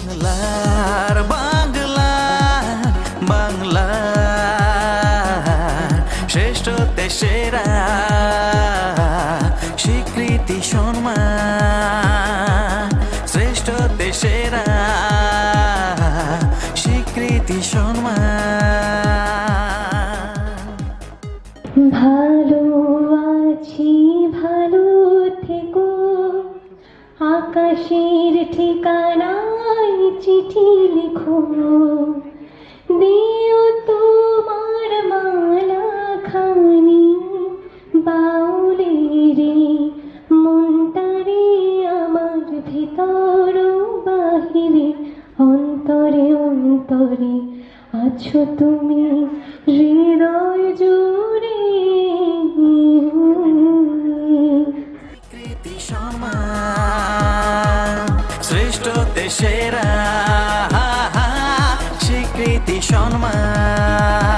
বাংলার বাংলার বাংলার শ্রেষ্ঠ দেশেরা স্বীকৃতি সম্মান শ্রেষ্ঠ দেশেরা স্বীকৃতি সম্মান। ভালো আছি ভালো থেকো, আকাশের ঠিকানায় চিঠি লিখো, দিও তোমার মালা খানি বাউলেরে মনটারে আমার ভিতর বাহিরে অন্তরে অন্তরে আছো তুমি হৃদয় জুড়ে। স্বীকৃতি সম্মান শ্রেষ্ঠ দেশেরা স্বীকৃতি সম্মান।